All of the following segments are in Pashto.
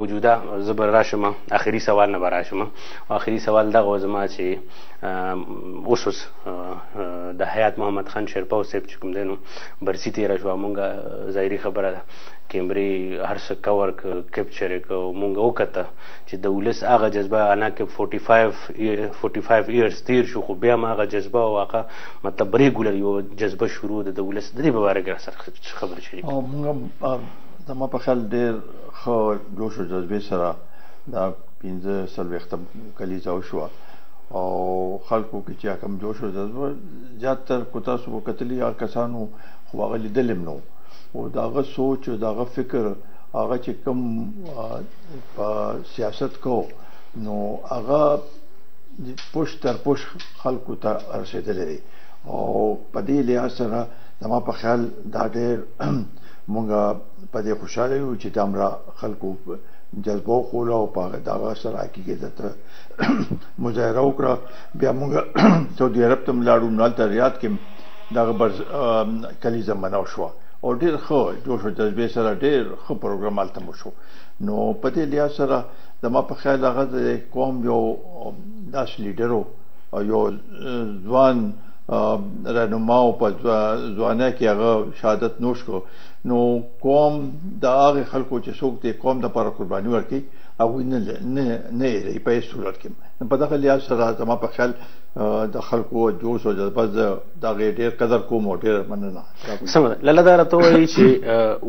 وجوده زه به راشم آخري سوال نه به راشم. آخري سوال دغه و زما چې اوس د حیات محمد خان شیرپا صاحب چې کوم دی نو برسي تېره شوه، مونږ ظاهري خبره ده کیمرې هر څه کور کیپچر یې کړو، مونږ وکته چې د ولس هغه جذبه حالانکه 45 ایرز تیر شو، خو بیا هم هغه جذبه او هغه مطلب ریګولر یو جذبه شروع ده د ولس. د دې په باره کې راسره خبرې شریک مونږ زما په خیال ډېر ښه جوش او جذبې سره دا 15 کلیزه وشوه او خلکو کې چې کوم جوش او جذبه زیاتر کو تاسو وکتلي هغه کسانو خو هغه لیدلم نو او د هغه سوچ او د هغه فکر هغه چې کوم په سیاست کو نو هغه پوش تر پوش خلکو ته رسېدلی دی او په دې لحاظ سره زما په خیال دا ډېر مونږ په دې خوشحاله یو چې دا خلکو جذبه وښوله او په دغه سره حقیقت ته مظاهره وکړه. بیا مونږ سعودي عرب ته لاړو، هلته ریاض کې دغه کلیزه منو شوه او ډېر ښه جوش او جذبې سره ډېر ښه پروګرام هلته مو شو. نو په دې لحاظ سره زما په خیال هغه د قوم یو داسې لیډر او یو ځوان رهنما او په ځوانۍ کې هغه شهادت نوش کړو. نو قوم د هغې خلکو چې څوک دی قوم دپاره قرباني ورکوي هغوی نه هېروي په هېڅ صورت کې. په دغه لحاظ سره زما په خیال د خلکو جوش او جذبه زه د هغې ډېر قدر کوم او ډېر مننه. سمه ده. لاله دا راته ووایي چې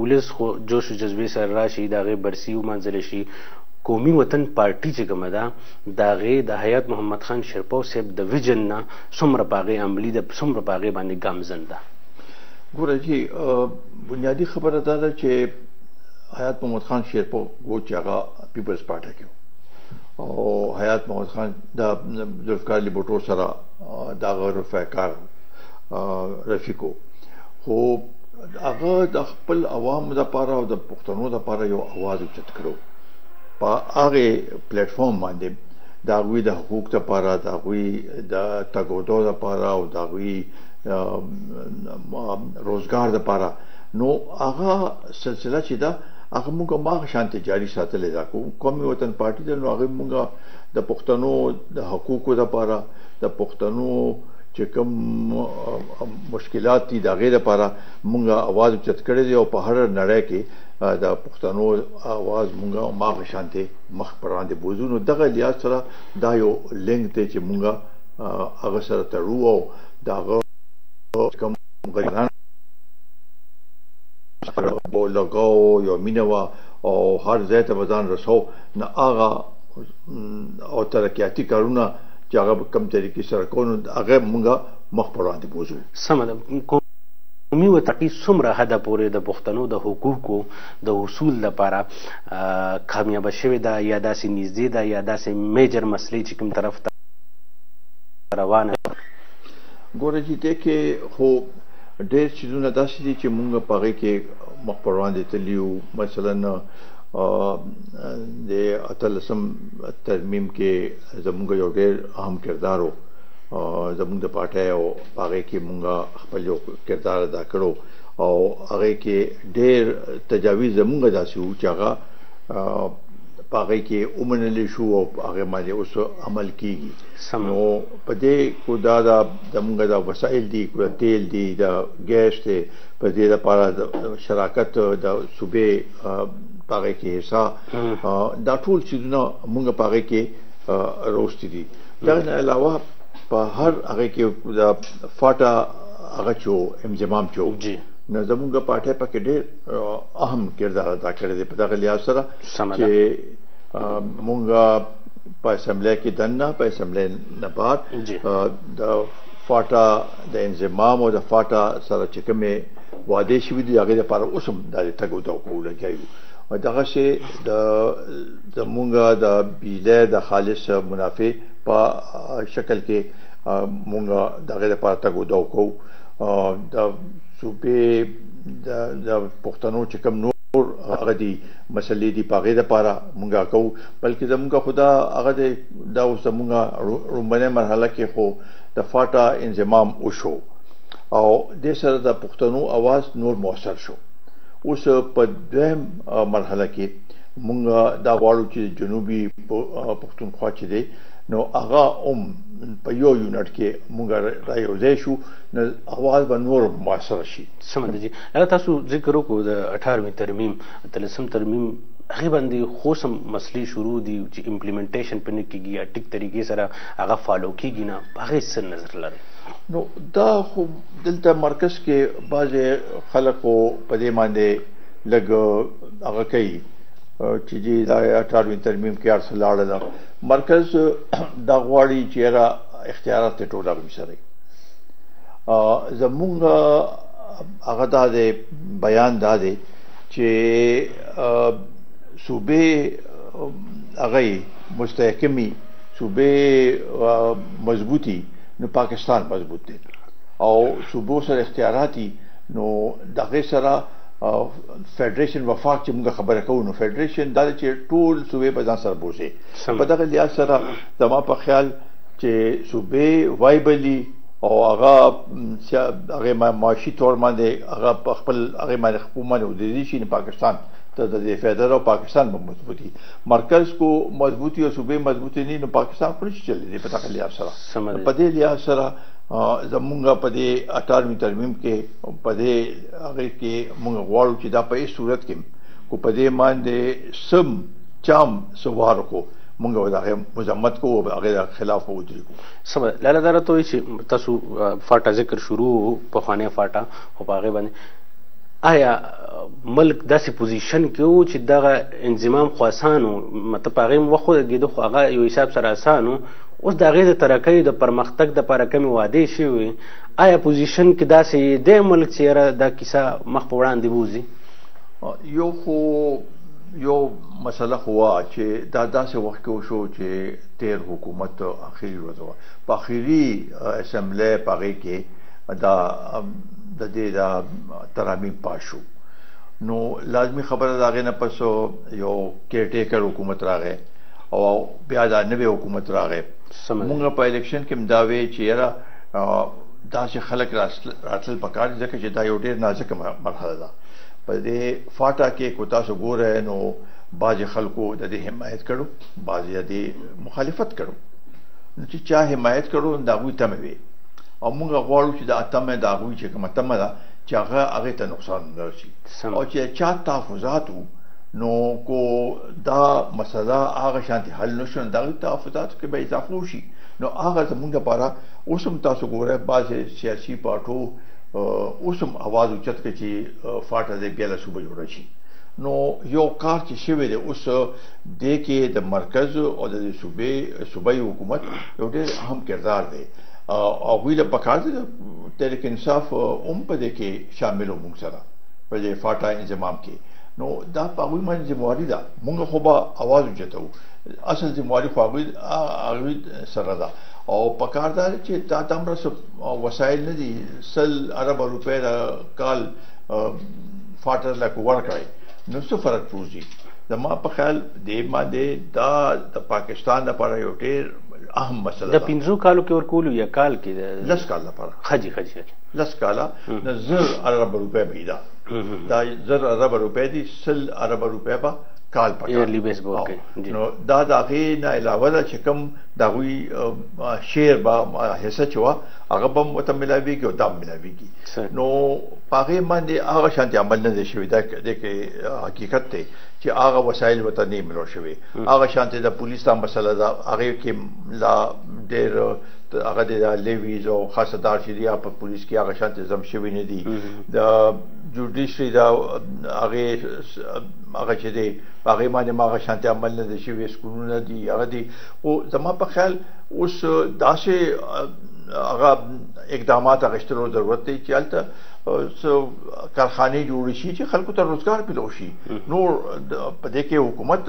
ولس خو جوش او جذبې سره راشي، د هغې برسي ومانځلی شي. قومي وطن پارټي چې کومه ده د هغې د حیات محمد خان شیرپا صاحب د ویژن نه څومره په هغې عملي ده، څومره په هغې باندې ګامزن ده؟ ګوره جي بنیادي خبره دا ده چې حیات محمد خان شیرپا و چې هغه پیپلز پارټي کې او حیات محمد خان د ذوالفقار علي بوټو سره د هغه رفیقار رفیقو، خو هغه د خپل عوامو دپاره او د پښتنو دپاره یو اواز اوچت کړو په هغې پلیټفارم باندې د هغوی د حقوق دپاره، د هغوی د تګودو دپاره او د هغوی روزګار دپاره. نو هغه سلسله چې ده هغه موږ هماغه شانتې جاري ساتلی ده. قومي وطن پارټي ده نو هغې موږ د پښتنو د حقوقو دپاره، د پښتنو چې کوم مشکلات دي د هغې دپاره موږ اواز اوچت کړی دی او په هر نړۍ کې د پښتنو اواز موږ هماغه شانتې مخ پر وړاندې بوځو. نو دغه لحاظ سره دا یو لینک دی چې موږ هغه سره تړو او د هغه کوم غریبان لګاو یو مینه وه او هر ځای ته به ځان رسو نه هغه او ترقیاتي کارونه چې هغه په کوم طریقې سره کوو نو هغه موږ مخ پر وړاندې بوځو. سمه ده. قومي وطني څومره حده پورې د پښتنو د حقوقو د حصول لپاره کامیابه شوې ده یا داسې نږدې ده یا داسې میجر مسلې چې کوم طرف ته روانه؟ ګوره چې دې کې خو ډېر څیزونه داسې دي چې موږ په هغې کې مخ پر وړاندې تللي یو. مثلا د 18 ترمیم کې زموږ یو ډېر اهم کردار و زموږ د پارټۍ او په هغې کې موږ خپل یو کردار ادا کړو او هغې کې ډېر تجاویز زموږ داسې وو چې هغه په هغې کې ومنلی شو او په هغې باندې اوس عمل کېږي. نو په دې کو دا زموږ د وسایل دي، کو د تیل دي، د ګیس دی، په دې لپاره د شراکت د صوبې په هغې کې حصه، دا ټول څیزونه موږ په هغې کې راوستي دي. دغه نه علاوه په هر هغې کې د فاټا هغه چې و انضمام چې و نو زموږ پارټۍ پکې ډېر اهم کردار ادا کړی دی په دغه لحاظ سره چې موږ په اسمبلی کې دننه په اسمبلی نه بعد د فاټا د انضمام او د فاټا سره چې کومې وعدې شوي دي هغې دپاره اوس هم دا د تګ او توقع لګیا یو. دغسې زموږ د بجلۍ د خالص منافع په شکل کې موږ د هغې دپاره تګ او دو کوو. د صوبې د پښتنو چې کوم نور هغه دي مسلې دي په هغې دپاره موږ کوو، بلکې زموږ خو دا هغه دی دا اوس زموږ لومړنۍ مرحله کې خو د فاټا انضمام وشو او دې سره د پښتنو اواز نور مؤثر شو. اوس په دویم مرحله کې مونږ دا غواړو چې جنوبي پښتونخوا چې دی نو هغه په یو یونټ کې مونږ را یوځای شو نو اواز به نور مؤثر شي. سمه ده جی. تاسو ذکر وکړو د 18 ترمیم 13 ترمیم هغې باندې خو سم مسلې شروع دي چې امپلیمنټیشن پې نه کېږي یا ټیک طریقې سره هغه فالو کېږي نه، په هغې څه نظر لرئ؟ نو دا خو دلته مرکز کې بعضې خلکو په دې باندې لږ هغه کوي چې جی دا 18 ترمیم کې هر څه لاړه ده. مرکز دا غواړي چې هغه اختیارات یې ټول هغوی سره وي. زمونږ هغه دا دی بیان دا دی چې صوبې هغه مستحکمي صوبې مضبوطي نو پاکستان مضبوط دی او صوبو سره اختیاراتي نو دغه سره فیډریشن وفاق چې موږ خبره کوو نو فیډریشن دا چې ټول صوبې په ځان سره بوځي. په دغه لحاظ سره زما په خیال چې صوبې وایبلي او هغه معاشي طور باندې هغه په خپل هغه باندې حکومت ودرېدي شي نو پاکستان ته د فیدرال او پاکستان به مضبوطي، مرکز کو مضبوطي او صوبې مضبوطي نه نو پاکستان خو نشي چلېدی. په دغه لحاظ سره په دې لحاظ سره زمونږ په دې 18 ترمیم کې په دې هغې کې مونږ غواړو چې دا په هېڅ صورت کې کو په دې باندې سم چام سوار کو مونږ د هغې مذمت کوو او هغې خلاف ودرېږو. سمه لاله دا راته وایي چې تاسو فاټا ذکر شروع پخوانی فاټا خو په هغې باندې آیا ملک داسې پوزیشن کې و چې دغه انضمام خو اسان و، مطلب په هغې وخت ولګېده خو هغه یو حساب سره اسان و، اوس د هغې د ترقۍ د پرمختګ دپاره کمې وعدې شوي، آیا پوزیشن کې داسې دی ملک چې یاره دا کیسه مخ په وړاندې بوځي؟ یو خو یو مسله خو وه چې دا داسې وخت کې وشو چې تیر حکومت اخري ورځ وه، په اخري اسمبلی په هغې کې دا د دې دا ترامیم پاس شو نو لازمي خبره د هغې نه پس یو کیرټیکر حکومت راغی او بیا دا نوی حکومت راغی. مونږ په الیکشن کې هم دا وی چې یاره داسې خلک راتلل پکار دي ځکه چې دا یو ډېر نازکه مرحله ده. په دې فاټا کې کو تاسو ګورئ نو بعضې خلکو د دې حمایت کړو، بعضې د دې مخالفت کړو. نو چې چا حمایت کړو د هغوی تمه وي او مونږ غواړو چې دا تمه د هغوی چې کومه تمه ده چې هغې ته نقصان نه رسي او چې چا تحفظات وو نو کو دا مسله هغه شانتي حل نه شو نو د هغوی تحفظاتو کې به اضافه وشي نو هغه زمونږ لپاره اوس هم تاسو ګورئ بعضې سیاسي پارټو اوس هم اواز اوچت کړي چې فاټا دی بیا له صوبه جوړه شي. نو یو کار چې شوی دی اوس دې کې د مرکز او د صوبایي حکومت یو ډېر اهم کردار دی. هغوی له پکار دی تحریک انصاف هم په دې کې شامل و مونږ سره په دې فاټا انضمام کې. نو دا په هغوی باندې ذمواري ده، مونږ خو به اواز اوچتوو، اصل ذمواري خو هغوی سره ده او پکار ده چې دا دومره وسایل نه دي 100 اربه روپۍ د کال فاټا له ورکړی نو څه فرق پروزي. زما په خیال دې باندې دا د پاکستان لپاره یو ډېر اهم مسله ده. د 5 کالو کې ورکولو یا کال کې 10 کال لپاره خجي 10 کاله د 1000 اربه روپۍ به دا 1000 اربه روپۍ دي 100 اربه روپۍ به کال پکار ایرلی بیس به ورکوي. نو دا د هغې نه علاوه ده چې کوم د هغوی شیر به حصه چې وه هغه به هم ورته میلاویږي او دا هم میلاویږي. نو په هغې باندې هغه شانتې عمل نه دی شوی. دا کې حقیقت دی چې هغه وسایل ورته نه ملو شوي. هغه شانتې د پولیس دا مسله ده هغې کې لا ډېر هغه د لیویز او خاصه دار چې دي په پولیس کې هغه شانتې ضم شوي نه دي. د جوډیشري دا هغه چې دی په هغې باندې هم هغه شانتې عمل نه دی شوي، سکولونه دي هغه دي. خو زما په خیال اوس داسې هغه اقدامات اخیستلو ضرورت دی چې هلته کارخانې جوړې شي چې خلکو ته روزګار پیدا شي. نور په دې کې حکومت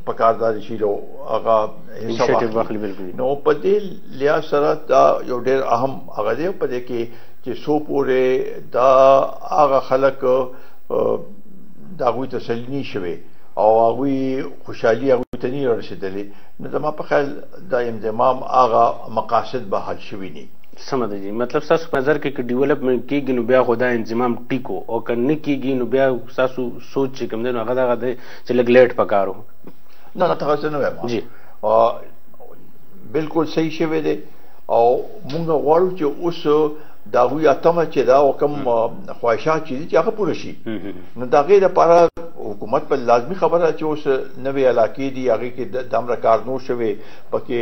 پکاردار شي او هغه انیشیټیو واخلي. نو په دې لحاظ سره دا یو ډېر اهم هغه دی په دې کې چې څو پورې دا هغه خلک د هغوی تسلي نه شوی او هغوی خوشحالي هغوی ته نه رسېدلې نو زما په خیال دا انضمام هغه مقاصد به حل شوي نه. سمه ده جی مطلب ستاسو په نظر کې ډیولپمنټ کېږي نو بیا خو دا انضمام ټیکو او که نه کېږي نو بیا ستاسو سوچ چې کوم دی نو هغه دغه دی چې لږ لیټ پکار و نه تاسو نه وایم جی بالکل صحیح شوی دی او مونږ غواړو چې اوس د هغوی اتمه چې دا او کوم خواهشات چې دي چې هغه پوره شي نو د هغې دپاره حکومت په لازمي خبره چې اوس نوې علاقې دي هغې کې دومره کار نور شوی پکې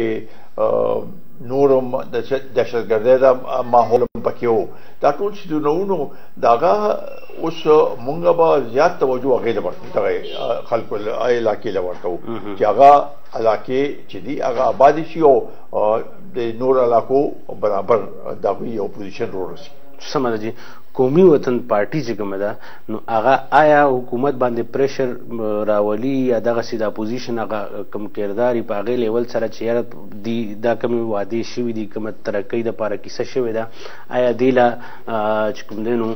نور هم د دهشتګردۍ دا ماحول هم پکې و دا ټول څیزونه وو نو د هغه اوس مونږ به زیات توجه هغې له دغه خلکو علاقې له ورکوو چې هغه علاقې چې دي هغه آبادې شي او د نور علاقو برابر د هغوی یو پوزیشن ورسي سمه ده جی قومي وطن پارټي چې کومه ده نو هغه آیا حکومت باندې پریشر راولي یا دغسې د اپوزیشن هغه کوم کردار په هغې لیول سره چې یاره دا کومې وعدې شوي دي کومه ترقۍ دپاره کیسه شوې ده آیا دې له چې کوم دی نو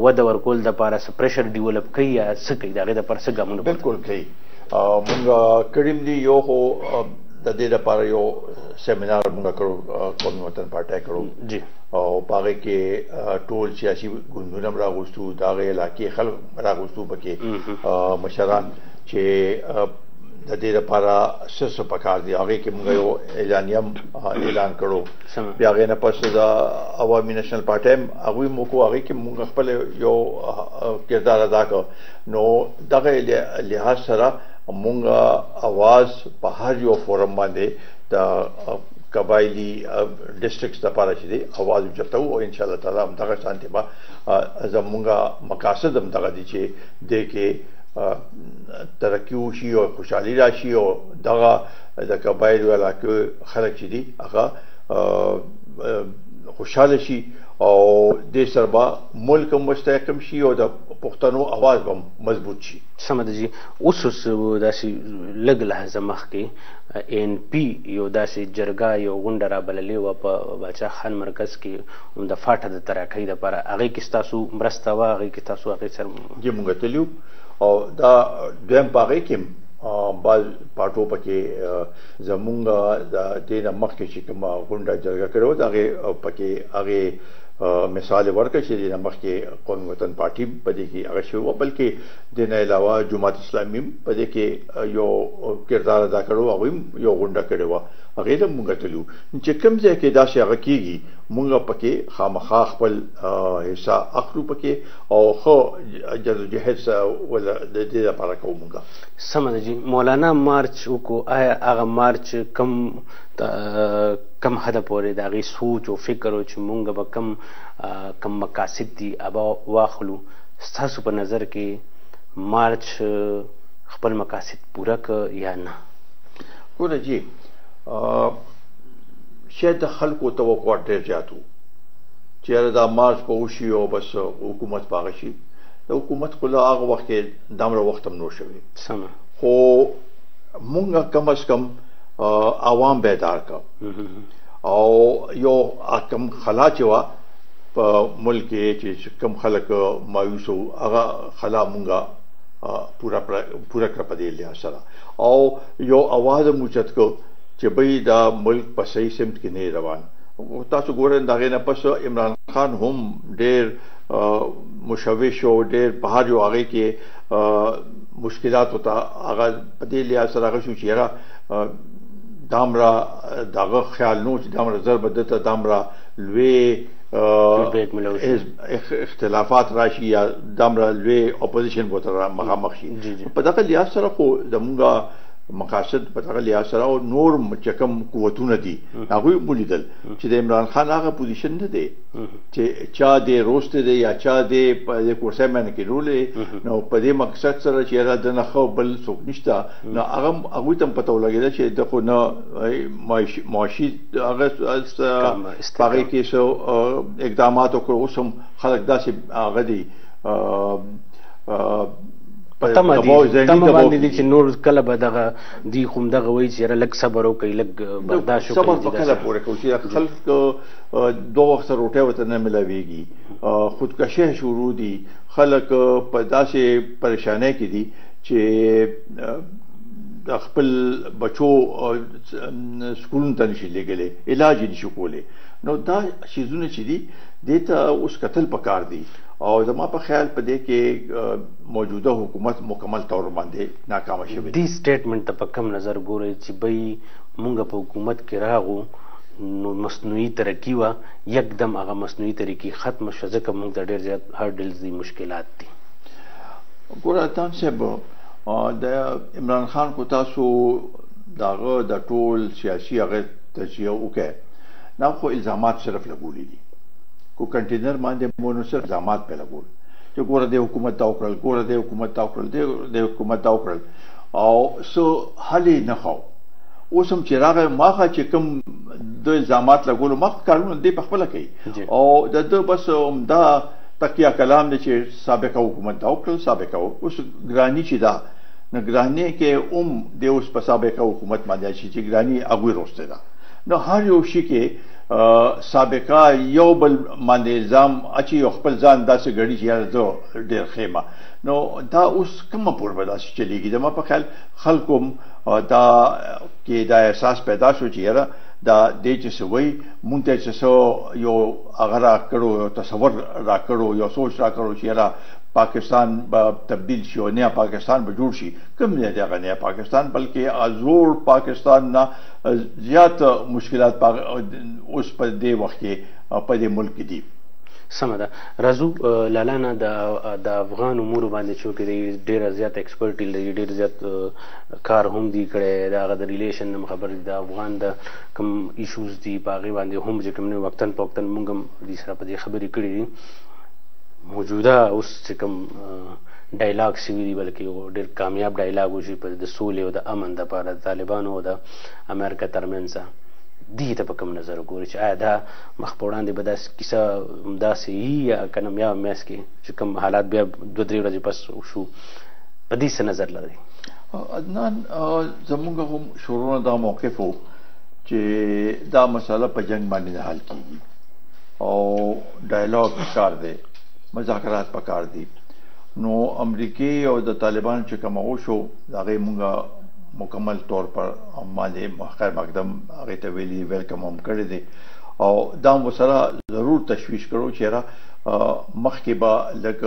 وده ورکول دپاره څه پریشر ډیولپ کوي یا څه کوي د هغې دپاره څه ګامونه بالکل کوي مونږ کړي دي یو خو د دې لپاره یو سیمینار مونږ کړو قومي وطن پارټۍ کړو جی او په هغې کې ټول سیاسي ګوندونه هم راغوستو د هغې علاقې خلک راغوستو پکې مشران چې د دې لپاره څه څه پکار دي هغې کې مونږ یو اعلامیه هم اعلان کړو بیا هغې نه پس د عوامي نیشنل پارټۍ هم هغوی مو کو هغې کې مونږ خپل یو کردار ادا کړ نو دغه لحاظ سره مونږ اواز په هر یو فورم باندې د قبایلی ډسټرکټس لپاره چې دی اواز اوچتو او ان شاء الله تعالی همدغه شانتې به زمونږ مقاصد هم دغه دي چې دې کې ترقي وشي او خوشحالي راشي او دغه د قبایلو علاقو خلک چې دي هغه خوشحاله شي او دې سره به ملک هم مستحکم شي او د پښتنو اواز به مضبوط شي سمه ده جی اوس داسې لږ لحظه مخکې ان پی یو داسې جرګه یو غونډه رابللې وه په باچا خان مرکز کې د فاټه د ترقۍ دپاره هغې کې ستاسو مرسته وه هغې کې تاسو هغې سره جی مونږ تللي او دا دویم په هغې کې بعض پاټو پکې زمونږ د دې نه مخکې چې کومه غونډه جرګه کړې وه د هغې پکې هغې مثال ورکړه چې د نه مخکې قومي وطن پارټي په دې کې هغه شوې وه بلکې د نه علاوه جماعت اسلامي هم په دې کې یو کردار ادا کړی و هغوی هم یو غونډه کړې وه هغې ته مونږ تلو چې کوم ځای کې داسې هغه کېږي مونږ پکې خامخا خپل حصه اخلو پکې او ښه جدوجهد د دې لپاره کوو مونږ سمه ده جي مولانا مارچ وکړو آیا هغه مارچ کم حده پورې د هغې سوچ او فکر و چې مونږ به کم مقاصد دي هغه واخلو ستاسو په نظر کې مارچ خپل مقاصد پوره که یا نه ګوره جي شاید د خلکو توقعات ډېر زیات وو چې یاره دا مارچ به وشي او بس حکومت به هغه شي د حکومت خو له هغه وخت کې دومره وخت هم نور شوی سمه خو مونږ کم از کم عوام بیدار کړ او یو کم خلا چې وه په ملک کې چې کم خلک مایوس وو هغه خلا مونږه پوره کړه په دې لحاظ سره او یو اواز هم اوچت کړ چې بھئی دا ملک په صحیح سمت کې نه روان تاسو ګورئ د هغې نه پس عمران خان هم ډېر مشوش او ډېر په هر یو هغې کې مشکلاتو ته هغه په دې لحاظ سره هغه شو چې یاره دامره دغه خیال نو چې دامره زر به دته دامره لوی اختلافات راشي یا دامره لوی اپوزیشن به ورته مخامخ شي په دغه لحاظ سره خو زمونږ مقاصد په دغه لحاظ سره او نور چې کوم قوتونه دي هغوی ولیدل چې د عمران خان هغه پوزیشن نه دی چې چا دې روست دی یا چا دې په دې کورسۍ باندې کې رولې نو په دې مقصد سره چې یاره دنه ښه بل څوک نشته نو هغوی ته هم پته ولګېده چې د خو نه معاشي هغه په هغې کې څه اقدامات وکړو اوس هم خلک داسې هغه دي تمه باندې دي چې نور کله به دغه دي خو همدغه وایي چې یاره لږ صبر وکړئ لږ برداشت وکړئ صبر به کله پورې کوو چې خلک دوه وخته روټۍ ورته نه میلاویږي خودکشي شروع دي خلک په داسې پریشانۍ کې دي چې د خپل بچو سکولونو ته نشي لېږلی، علاج یې نشي کولی. نو دا شیزونه چې دي دې ته اوس کتل پکار دي او زما په خیال په دې کې موجوده حکومت مکمل طور باندې ناکامه شوې دي. سټیټمنټ ته په کم نظر ګورئ چې بی مونږ په حکومت کې راغو نو مصنوعي ترقي وه، یکدم هغه مصنوعي طریقې ختمه شوه ځکه موږ ته ډېر زیات هرډلز دي، مشکلات دي. ګوره اتان صاحب د عمران خان کو تاسو دغه د ټول سیاسي هغه تجزیه وکړئ، نو خو الزامات صرف لګولي دي، کو کنټینر باندې مونږ صرف الزامات په لګول چې ګوره د حکومت دا وکړل، ګوره د حکومت دا وکړل، د حکومت دا وکړل او سو حل نه خو اوس هم چې راغی ماخه چې کوم د الزامات لګولو مخ کارونه دی په خپله کوي او د بس دا تکیه کلام دی چې سابقه حکومت دا وکړل، سابقه اوس ګرانی چې دا نو ګرانی کې د اوس په سابقه حکومت باندې چې ګرانی هغوی روسته ده. نو هر یو شي کې سابقه یو بل باندې الزام اچي او خپل ځان داسې ګړي چې یاره زه ډېر ښیمه، نو دا اوس کومه پور به داسې چلېږي. زما په خیال خلکو دا کې دا احساس پیدا شو چې یاره دا دی چې څه وایي مونږ ته چې څه یو هغه راکړو، یو تصور راکړو، یو سوچ راکړو چې یاره پاکستان به تبدیل شي او نیا پاکستان به جوړ شي. کوم دی هغه نیا پاکستان، بلکې زوړ پاکستان نه زیات مشکلات اوس په دې وخت کې په دې ملک کې دي. سمه ده. راځو لالانا د افغان امورو باندې چې دی ډېره زیات ایکسپرټي لري، ډېر زیات کار هم دی کړی، د هغه د ریلیشن نه خبر دی، د افغان د کوم ایشوز دي په هغې باندې هم چې کوم وقتاً په وقتاً مونږ هم دې سره په دې خبرې کړي دي. موجوده اوس چې کوم ډایلاګ شوي دي بلکې یو ډېر کامیاب ډایلاګ وشي په د سولې او د امن دپاره د طالبانو او د امریکا ترمنځ دې ته په کوم نظر ګوري چې آیا دا مخ په وړاندې به داسې کیسه همداسې وي یا که نه بیا میاشت کې چې کوم حالات بیا 2-3 ورځې پس وشو، په دې څه نظر لري؟ عدنان زمونږ هم شروع نه دا موقف و چې دا مسله په جنګ باندې نه حل کېږي او ډایلاګ پکار دی، مذاکرات پکار دي. نو امریکې او د طالبان چې کوم وشو هغې مونږ مکمل طور پر باندې خیر مقدم هغې ته ویلي ویلکم هم کړی دی او دا هم ورسره ضرور تشویش کړو چې یاره مخکې به لږ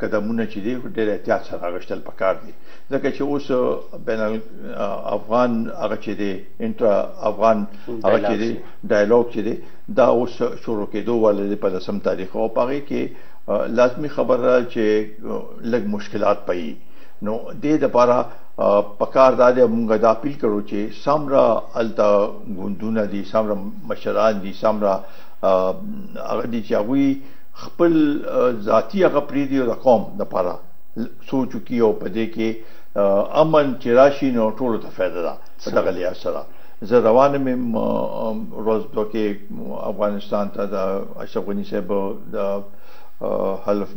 قدمونه چې دي ډېر احتیاط سره اخیستل پکار دي، ځکه چې اوس بین افغان هغه چې دی انټرا افغان هغه چې دی ډایلاګ چې دی دا اوس شروع کېدو والا دی په 10 تاریخ او په هغې کې لازمي خبره چې لږ مشکلات پي. نو دې دپاره پکار دا دی مونږ دا اپیل کړو چې څومره هلته ګوندونه دي، څومره مشران دي، څومره هغه دي چې هغوی خپل ذاتي هغه پرېږدي او د قوم دپاره سوچ وکړي او په دې کې امن چې راشي نو ټولو ته فایده ده. په دغه لحاظ سره زه روان یم ورځ دوه کې افغانستان ته د اشرف غني صاحب د حلف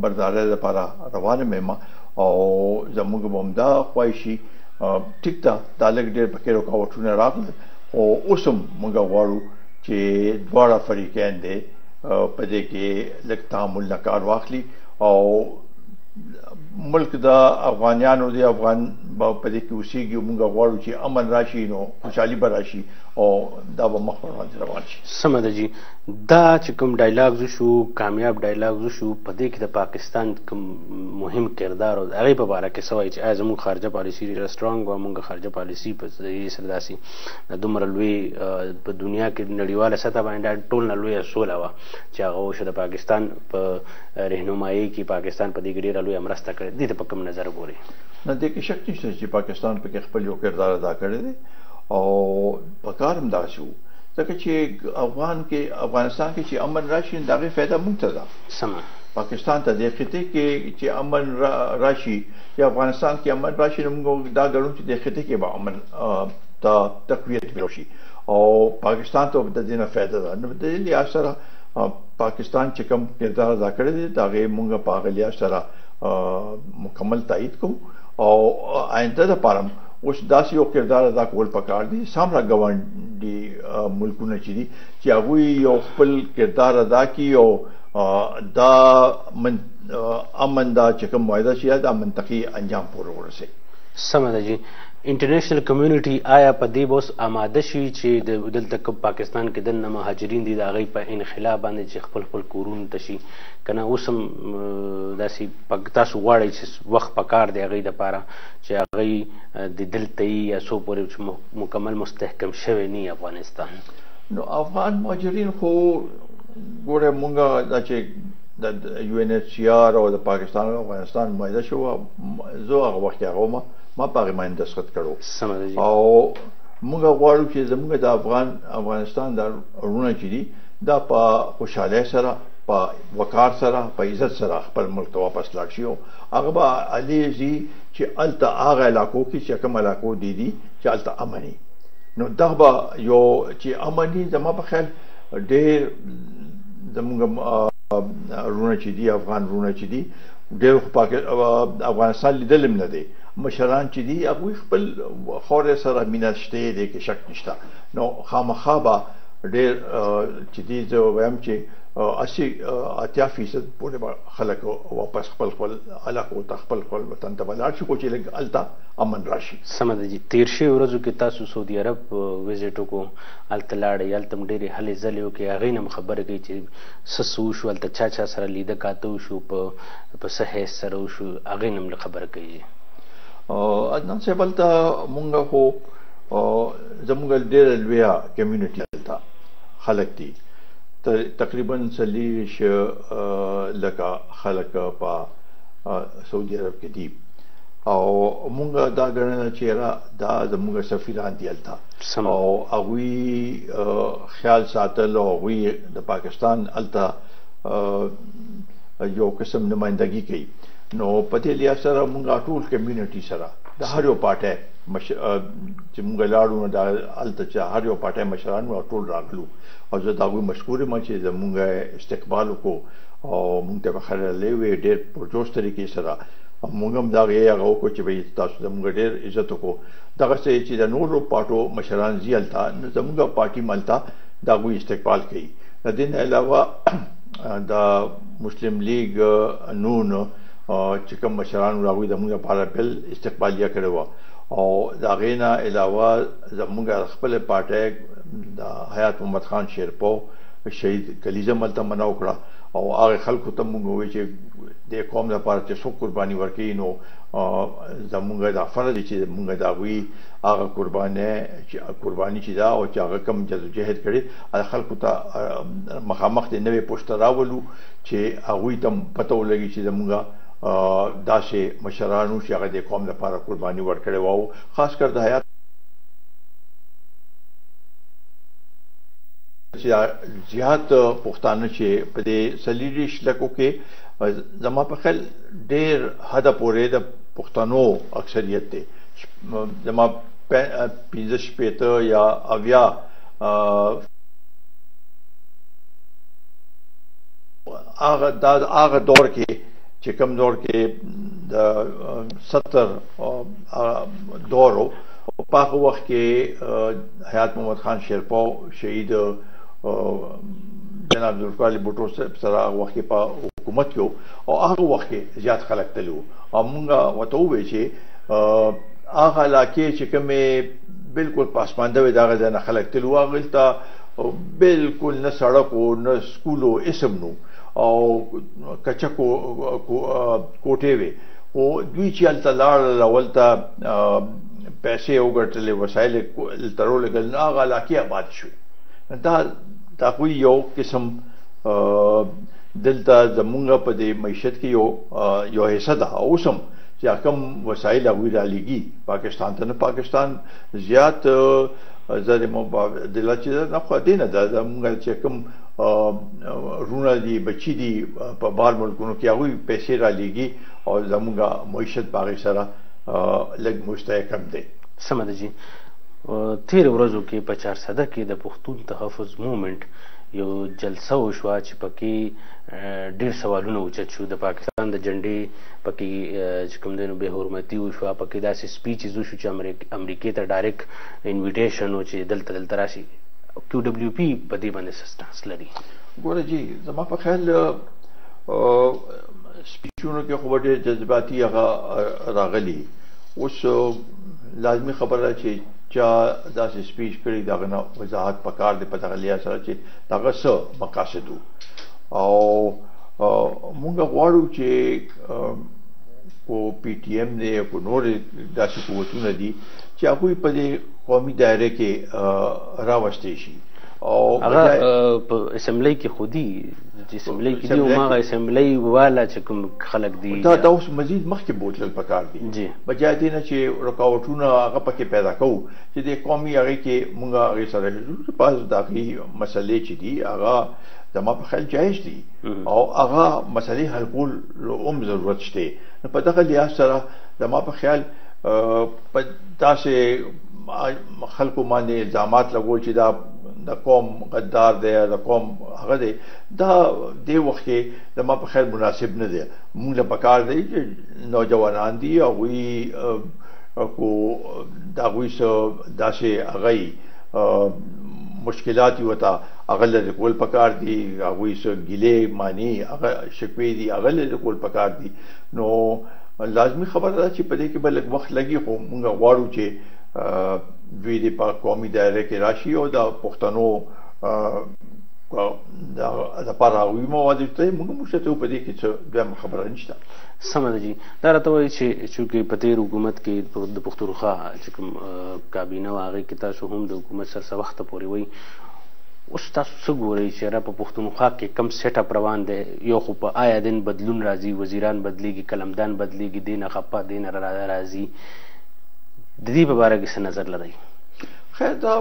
بردارۍ لپاره روان یم او زموږ به همدا خواهشي ټیک ده دا لږ ډېر پکې رکاوټونه راغلل خو اوس هم موږ غواړو چې دواړه فریقین دی په دې کې لږ تعامل نه کار واخلي او ملک د افغانیانو دی افغان به په دې کې اوسېږي. موږ غواړو چې امن راشي نو خوشحالي به راشي او دا به مخ پر وړاندې روان شي. سمه ده جي. دا چې کوم ډایلاګز وشو، کامیاب ډایلاګز وشو، په دې کې د پاکستان کوم مهم کردار او هغې په باره کې څه وایي چې آیا زموږ خارجه پالیسي ډېره سټرانګ وه، موږ خارجه پالیسي په دې سره داسې د دومره لوی په دنیا کې نړیواله سطح باندې ټول نه لویه سوله وه چې هغه وشو د پاکستان په رهنمایي کې پاکستان په دې کې ډېره لویه مرسته کړې. دې ته په کوم نظر ګوري؟ نه دې کې شک نشته چې پاکستان پکې خپل یو کردار ادا کړی دی او په کار هم داسې وو ځکه چې افغانستان کې چې امن راشي د هغې فایده موږ ته ده. سمه پاکستان ته دې خطې کې چې امن راشي یا افغانستان کې امن راشي نو موږ دا ګڼو چې دې خطې کې به امن ته تقویت راشي او پاکستان ته د دې نه فایده ده. نو د دې لحاظ سره پاکستان چې کوم کردار ادا کړی دی د هغې موږ په هغه لحاظ سره مکمل تایید کوو او آینده دپاره اوس داسې یو کردار ادا کول پکار دي. څومره ګاونډي ملکونه چې دي چې هغوی یو خپل کردار ادا کړي او دا امن دا چې کوم معاهده شي دا منطقي انجام پورې ورسوي. سمه ده جي. انټرنیشنل کمیونټي آیا په دې به اوس آماده شي چې دلته کوم پاکستان کې دننه مهاجرین دي د هغوی په انخلا باندې چې خپل خپل کورونو ته شي که نه اوس هم داسې تاسو غواړئ چې وخت په کار دی هغوی دپاره چې هغوی د دلته یي یا څو پورې چې مکمل مستحکم شوی نه افغانستان؟ نو افغان مهاجرین خو ګوره مونږ دا چې د UNHCR او د پاکستان او افغانستان معاهده شو زه هغه وخت هغه ما په هغې باندې دستخط کړو او موږ غواړو چې زموږ د افغانستان دا وروڼه چې دي دا په خوشحالۍ سره په وقار سره په عزت سره خپل ملک ته واپس لاړ شي او هغه به هلې ځي چې هلته هغه علاقو کې چې کوم علاقو دي چې هلته امن وي نو دغه به یو چې امن وي زما په خیال ډېر زموږ وروڼه چې دي افغان وروڼه چې دي ډېر افغانستان لیدل هم نه دی مشران چې دي هغوی خپل خاورې سره مینه شته دی کې شک نشته نو خامخا به ډېر چې دي زه وایم چې 80% پورې به خلک واپس خپل علاقو ته خپل وطن ته به لاړ شي خو چې لږ هلته امن راشي. سمه ده جي. تېر شوي ورځو کې تاسو سعودي عرب وزټ وکړو هلته لاړئ هلته هم ډېرې هلې ځلې وکړې هغوی نه هم خبره کوي چې څه وشو هلته چا سره لیده کاته وشو په څه حیث سره وشو هغوی نه هم خبره کوي. عدنان صاحب هلته مونږ خو زموږ ډېره لویه کمیونټي هلته خلک دي تقریبا 40 لکه خلک په سعودي عرب کې دي او مونږ دا ګڼنه چې دا زموږ سفیران دي هلته او هغوی خیال ساتل او هغوی د پاکستان هلته یو قسم نمایندګي کوي نو په دې لحاظ سره مونږ ټول کمیونټي سره د هر یو پارټۍ چې مونږ لاړو نو دا هلته چې هر یو پارټۍ مشران وو ټول راغلو او زه د هغوی مشکور یم چې زمونږ استقبال وکړو او مونږ ته به خیرلې وې ډېر پرجوش طریقې سره مونږ هم د هغې هغه وکړو چې بهی تاسو زمونږ ډېر عزت وکړو دغسې چې د نورو پارټو مشران ځي هلته نو زمونږ پارټي هم هلته د هغوی استقبال کوي د دې نه علاوه د مسلم لیگ نون چې کوم مشران هغوی زمونږ لپاره بل استقبالیه کړې وه او د هغې نه علاوه زمونږ خپله پارټۍ د حیات محمد خان شیرپو شهید کلیزه هلته منع وکړه او هغې خلکو ته مونږ ووایو چې د قوم لپاره چې څوک قرباني ورکوي نو زمونږ دا فرض دی چې مونږ د هغوی هغه قرباني چې ده او چې هغه کوم جدوجهد کړی هغه خلکو ته مخامخ د نوې پوسټه راولو چې هغوی ته پته ولګي چې زمونږ داسې مشرانو چې هغه د قوم لپاره قرباني ورکړې وه او خاص کر د حیات زیات پښتانه چې په دې 40 لکو کې زما په خیال ډېر حده پورې د پښتنو اکثریت دی زما 15 یا 80 هغه دور کې چې کوم دور کې د 70 دور په هغه وخت کې حیات محمد خان شیرپو شهید جناب ذوالفقار بوټو سره هغه وخت کې په حکومت کې او هغه وخت کې زیات خلک تللي وو او مونږ ورته ووایو چې هغه علاقې چې کومې بلکل پاسمانده وې د هغه ځای نه خلک تللي وو هغې ته بلکل نه سړک و نه سکول و اسم نو او کچک کوټې وې خو دوی چې هلته لاړل او هلته پیسې وګټلې وسایل هلته راولېږل نو هغه علاقې آباد شوې دا هغوی یو قسم دلته زمونږ په دې معیشت کې یو حصه ده اوس هم چې کوم وسایل هغوی رالیږي پاکستان ته نه پاکستان زیات زر مبادله چې ده نه خو دې نه ده زمونږ چې کوم وروڼه دي بچي دي په بهر ملکونو کې هغوی پیسې رالیږي او زمونږ معیشت په هغې سره لږ مستحکم دی. سمه ده جي. تېرو ورځو کې په چارسده کې د پښتون تحفظ مومنټ یو جلسه وشوه چې پکې ډېر سوالونه اوچت شو د پاکستان د جنډې پکې چې کوم دی نو بې حرمتي وشوه پکې داسې سپیچز وشو چې امریکې ته ډایرکټ انویټیشن و چې دلته راشي QWP په دې باندې څه سټانس لري؟ ګوره جي زما په خیال سپیچونو کې خو ډېر جذباتي هغه راغلي اوس لازمي خبره چې چا داسې سپیچ کړي دغه نه وضاحت پکار دی په دغه لحاظ سره چې دغه څه مقاصد او مونږ غواړو چې کو پی ټی ایم دی کو نور داسې قوتونه دي چې هغوی په دې قومي دایره کې راوستې شي او هغه په اسمبلی کې خودي چې اسمبلی کې دی او هغه اسمبلی والا چې کوم خلک دي دا اوس مزید مخکې بوتل پکار دي بجای دې نه چې رکاوټونه هغه پکې پیدا کوو چې د قومي هغې کې مونږ هغې سره پاس داخلي مسلې چې دي هغه زما په خیال جایز دي او هغه مسلې حل کول هم ضرورت شته نو په دغه لحاظ سره زما په خیال په داسې خلکو باندې الزامات لګول چې دا د قوم غدار دی د قوم هغه دی دا دې وخت کې زما په خیال مناسب نه دی موږ له پکار دی چې نوجوانان دي هغوی کو د هغوی څه داسې هغه مشکلات وتا هغه لري کول پکار دي هغوی څه ګیلې معنی هغه شکوې دي هغه لري کول پکار دي نو لازمي خبره ده چې په دې کې به لږ وخت لګي خو موږ غواړو چې دوی د قومي دایره کې راشي او د پښتنو د لپاره هغوی مواد ته موږ ته په دې کې څه بیا خبره نشته سمه ده جی دا راته وایي چې چونکې په تېر حکومت کې د پښتونخوا چې کوم کابینه وه هغې کې تاسو هم د حکومت سره څه وخته پورې وایي اوس تاسو څه ګورئ چې را په پښتونخوا کې کم سیټ اپ روان دی یو خو په آیا دین بدلون راځي وزیران بدلیږي قلمدان بدلیږي دې نه خپه دې نه راځي د دې په باره کې څه نظر لرئ خیر دا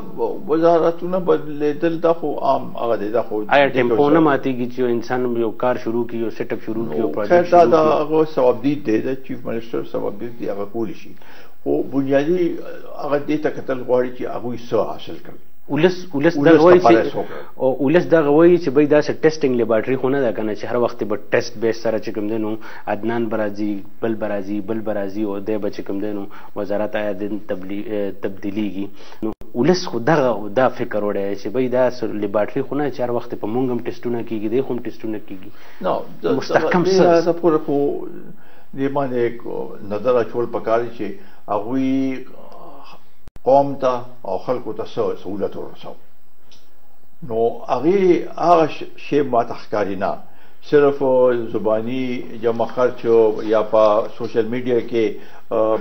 وزارتونه بدلیدل دا خو عام هغه دی دا خو آیا ټیمپو نه ماتېږي چې انسان یو کار شروع کړي یو سیټ اپ شروع کړي یو پروجیکټ خیر دا هغه ثوابدید دی د چیف منسټر ثوابدید دی هغه کولی شي خو بنیادي هغه دې ته کتل غواړي چې هغوی څه حاصل کړي ولس دغه وایي چې بای داسې ټیسټینګ لیبارټري خو نه ده که نه چې هر وخت به ټیسټ بیس سره چې کوم دی نو عدنان به راځي بل به راځي او دی به چې کوم دی نو وزارت آیا دین تبدیلیږي نو ولس خو دا فکر وړی چې بای دا لیبارټري خو نه چې هر وخت په مونږ هم ټیسټونه کېږي دی خو هم ټیسټونه کېږي مستحکم څه پوره خو دې باندې نظر اچول پکار دي چې هغوی قوم ته او خلکو ته سهولت ورسو نو هغه شی ماته ښکاري نه صرف زبانی جمع خرچ یا په سوشل میډیا کې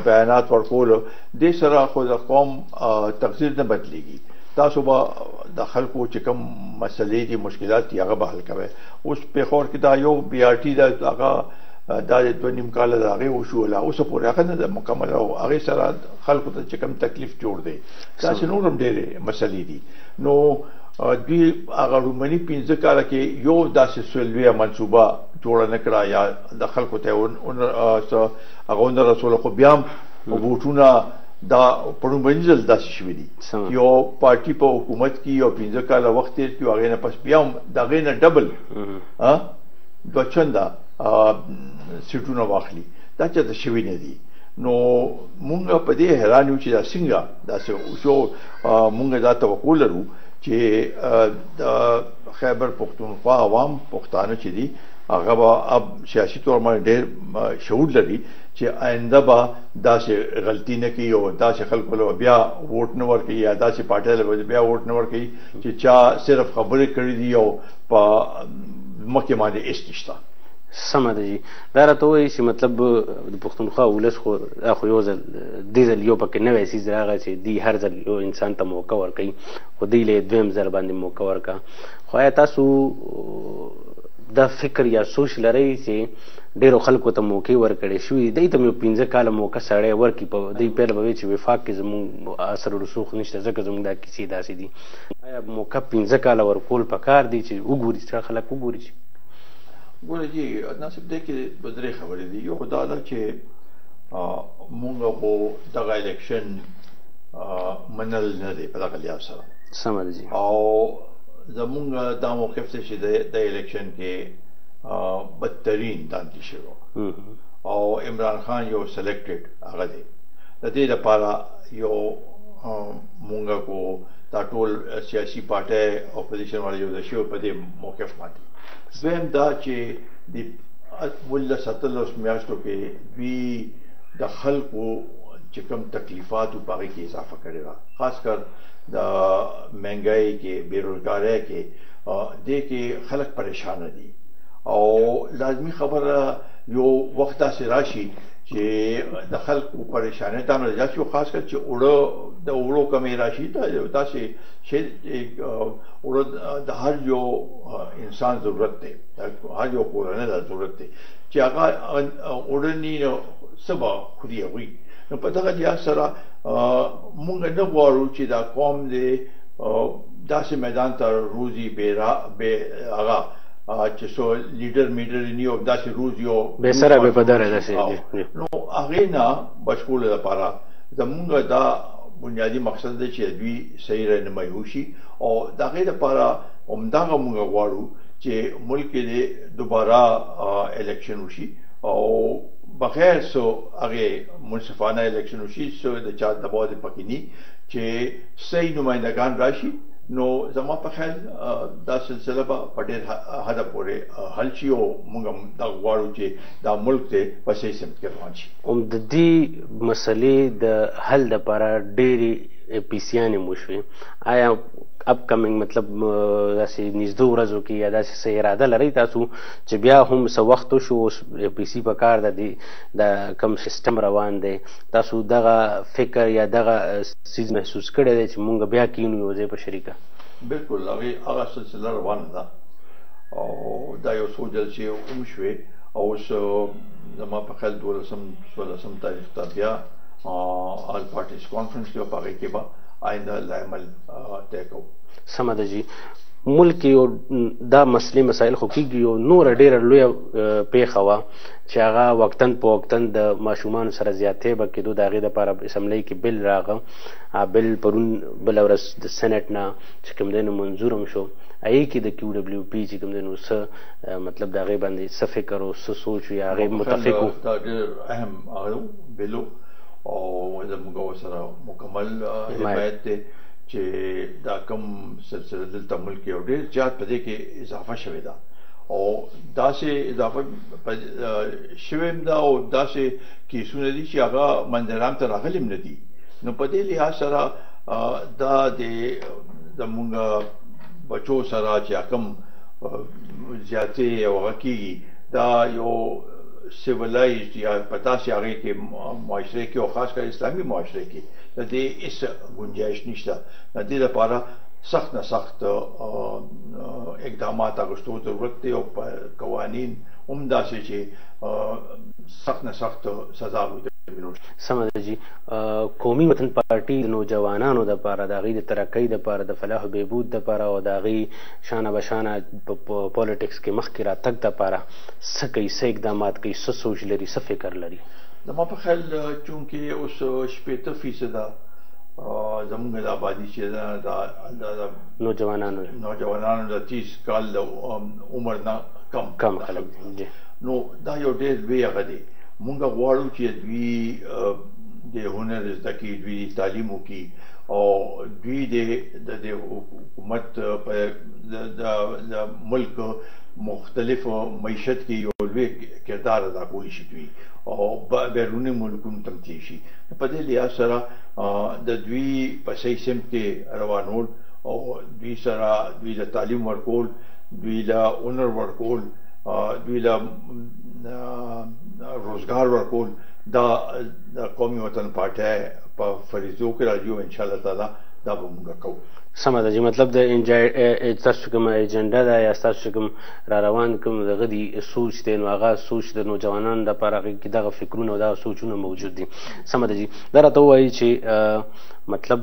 بیانات ورکول دې سره خو د قوم تقدیر نه بدلیږي تاسو به د خلکو چې کوم مسلې دي مشکلات دي هغه به حل کوئ اوس پېښور کې دا یو بي آر ټي هغه دا د 2.5 کاله د هغې وشو لا اوسه پورې هغه نه ده مکمل او هغې سره خلکو ته چې کوم تکلیف جوړ دی داسې نور هم ډېرې مسلې دي نو دوی هغه لومړني 15 کاله کې یو داسې لویه منصوبه جوړه نه کړه یا د خلکو ته هغه ونه رسوله خو بیا هم ووټونه دا په لومړني ځل داسې شوي دي یو پارټي په حکومت کې یو 15 کاله وخت تېر کړي هغې نه پس بیا هم د هغې نه ډبل دوه چنده سیټونه واخلي دا چېرته شوي نه دي نو مونږ په دې حیران یو چې دا څنګه داسې وشو مونږ دا توقع لرو چې د خیبر پښتونخوا عوام پښتانه چې دي هغه به اب سیاسي طور باندې ډېر شعور لري چې آینده به داسې غلطي نه کوي او داسې خلکو له بیا ووټ نه ورکوي یا داسې پارټۍ له بیا ووټ نه ورکوي چې چا صرف خبرې کړې دي او په مخکې باندې هېڅ نشته سمه ده جی دا راته وایي چې مطلب د پښتونخوا ولس خو یو ځل دې ځل یو پکې نوی څیز راغی چې دوی هر ځل یو انسان ته موقع ورکوي خو دوی له دویم ځل باندې موقع ورکړه خو آیا تاسو دا فکر یا سوچ لرئ چې ډېرو خلکو ته موقع ورکړې شوي دوی ته یو 15 کاله موقع سړی ورکړي په دوی پیل به وایي چې وفاق کې زموږ اثر رسوخ نشته ځکه زموږ دا کیسې داسې دي آیا موقع 15 کاله ورکول پکار دي چې وګوري چې خلک وګوري چې ګوره جی ناصب دی کې به درې خبرې دي یو خو دا ده چې مونږ خو دغه الیکشن منل نه دی په دغه لحاظ سره سمه ده جی او زمونږ دا موقف دی چې د الیکشن کې بدترین دانتي شوی او عمران خان یو سلیکټډ هغه دی د دې لپاره یو مونږ کو دا ټول سیاسي پارټۍ اپوزیشن والا یو د شو په دې موقف باندې دویم دا چې د 17 میاشتو کې دوی د خلکو چې کوم تکلیفات او پاره کې اضافه کړی را خاص کر د مهنګای کې بیروزګاری کې دې کې خلک پریشان دي او لازمی خبره یو وخت داسې راشي چې د خلکو پریشانۍ ته نه راځي خاص کر چې اوړو کمې راشي داسې شی اوړو د هر یو انسان ضرورت دی هر یو کورنۍ ته ضرورت دی چې هغه اوړنی سبا خوري وي نو په دغه لحاظ سره موږ نه غواړو چې دا قوم دې داسې میدان ته روزي به هغه چې سو لیډر نی او داسې روز یو به سره به پدره داسې نو هغه نه بشکول لپاره زمونږ دا بنیادی مقصد دی چې دوی صحیح رهنمایي وشي او دا غیر لپاره همدغه موږ غواړو چې ملک کې دوباره الیکشن وشي او بغیر سو هغه منصفانه الیکشن وشي سو د چا دباو د پکینی چې صحیح نمائندگان راشي نو زما په خیال دا سلسله په ډېر حد پورې حل شي او موږ دا غواړو چې دا ملک ته په صحیح سمت کې روان شي د دې مسلې د حل لپاره ډېرې پیسیانې مو شوې آیا اپ کمنګ مطلب داسې نږدې ورځو کې یا داسې څه اراده لرئ تاسو چې بیا هم څه وخت وشو اوس پیسي په کار د کوم سیستم روان دی تاسو دغه فکر یا دغه څیز محسوس کړی دی چې مونږ بیا کینو یو ځای په شریکه بالکل هغه سلسله روانه ده او دا یو څو جلسې وشوې او اوس زما په خیال 12 تاریخ ته بیا آل پارټیز کانفرنس کې په هغې کې به آینده لایمل طے کوو سمه ده جي ملک یو دا مسلې مسایل خو کېږي یو نوره ډېره لویه پېښه وه چې هغه وقتن په وقتن د ماشومانو سره زیاتې به کېدو د هغې دپاره اسمبلۍ کې بل راغه بل پرون بله ورځ د سینټ نه چې کوم دی نو منظور هم شو هغې کې د کیو ډبلیو پي چې کوم دی نو څه مطلب د هغې باندې څه فکر او څه سوچ یا هغې متفق وو دا ډېر اهم بلو او زموږ سره مکمل حمایت دی چې دا کوم سلسله دلته ملک یو ډېر زیات په دې کې اضافه شوې ده او داسې اضافه شوې ده او داسې کیسونه دي چې هغه منځرام ته راغلي هم نه دي نو په دې لحاظ سره دا زموږ بچو سره چې کوم زیاتې او هغه کېږي دا یو سیولایزډ یا پتا سي هغه کې معاشره کې او خاص کر اسلامي معاشره کې د دې هیڅ گنجائش نشته د دې لپاره سخت نه سخت اقدامات اغوستو ضرورت دی او قوانین هم داسې چې سخت نه سخت سزا وي سمه ده جي قومي وطن پارټي د نوجوانانو دپاره د هغوی د ترقۍ دپاره د فلاح و بهبود دپاره او د هغوی شانه بشانه په پالیټکس کې مخکې راتګ دپاره څه کوي څه اقدامات کوي څه سوچ لري څه فکر لري زما په خیال چونکې اوس 80% زموږ د آبادي چې د نوجوانانو د 30 کال د عمر نه کم خلک دي نو دا یو ډېر لوی هغه دی مونږ غواړو چې دوی د هنر زده کړي دوی تعلیم وکړي او دوی د حکومت په د ملک مختلف معیشت کې یو لوی کردار ادا کولی شي دوی او بیروني ملکونو ته تللی شي په دې لحاظ سره د دوی په صحیح سمت کې روانول او دوی سره دوی له تعلیم ورکول دوی له هنر ورکول دوی له روزګار ورکول دا قومي وطن پارټۍ په فریضو کې راځي او ان شاء الله تعالی دا به موږ کوو سمه ده چې مطلب د تاسو کوم ایجنډا ده یا تاسو کوم را روان کوم دغه دی سوچ دی نو هغه سوچ د نوجوانانو دپاره هغې کې دغه فکرونه او دغه سوچونه موجود دي سمه ده جي دا راته ووایي چې مطلب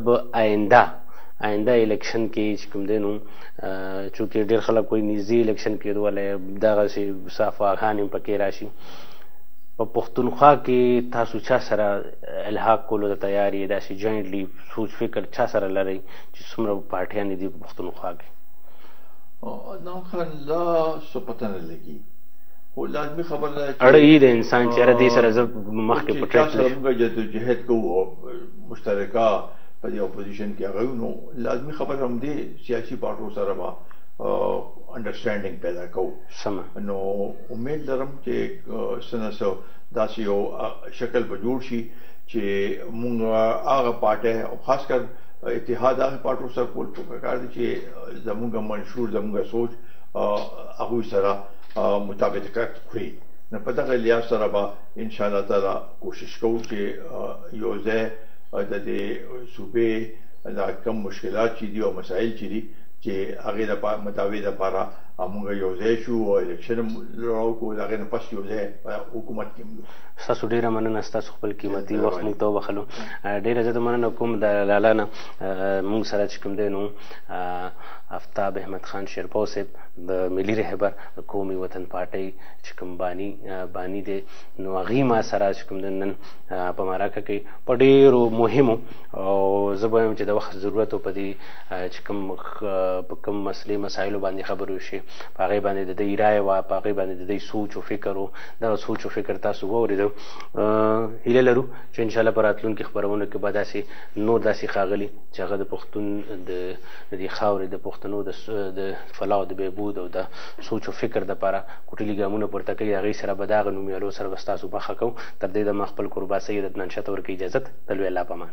آینده الیکشن کې چې کوم دی نو چونکې ډېر خلک وایي نږدې الیکشن کېدو والی دغسې صافواخان هم پکې راشي په پښتونخوا کې تاسو چا سره الحاق کولو ته تیار یې داسې جوینټلی سوچ فکر چا سره لرئ چې څومره پارټیانې دي په پښتونخوا کې عدنان خان لا څه پته نه لګي خو لازمي خبره ده اړه یې د انسان چې یاره دې سره زه مخکې په ټریک سره موږ جدوجهد کوو او مشترکه په دې اپوزیشن کې هغه نو لازمي خبره هم دی سیاسي پارټو سره به انډرسټانډینګ پیدا کوو نو امید لرم چې سنسو داسې یو شکل به جوړ شي چې موږ هغه پارټي او خاص کر اتحاد هغه پارټو سره کول پکار دي چې زموږ منشور زموږ سوچ هغه سره مطابقت کوي نو په دغه لحاظ سره به ان شاء الله تعالی کوشش کوو چې یو ځای د دې صوبې دا کم مشکلات چې دي او مسایل چې دي چې هغه د مطابق لپاره موږ یو ځای شو او الیکشن راوړو دا غیر پس یو ځای حکومت کې تاسو ډیره مننه تاسو خپل قیمتي وخت موږ ته وبخلو ډیره زیاته مننه کوم د لاله موږ سره چې کوم دی نو آفتاب احمد خان شیرپو صاحب د ملي رهبر قومي وطن پارټۍ چې کوم بانی دی نو هغې ما سره چې کوم دی نن په مرکه کې په ډېرو مهمو او زه به وایم چې د وخت ضرورت و په دې چې کوم مسلې مسایلو باندې خبرې وشي په هغې باندې د دوی رایه وه په هغې باندې د دوی سوچ و فکر و دغه سوچ و فکر تاسو واورېدو هیله لرو چې انشاءالله په راتلونکي خپرونو کې به داسې نور داسې ښاغلي چې هغه د پښتون د دې خاورې د پښتنو د فلاح او د بهبود او د سوچ و فکر دپاره کوټلي ګامونه پورته کوي هغې سره به د هغه نومیالو سره به ستاسو مخه کوو تر دې دمه خپل قربا سید عدنان شاه ته ورکوي اجازت د لوی الله په امان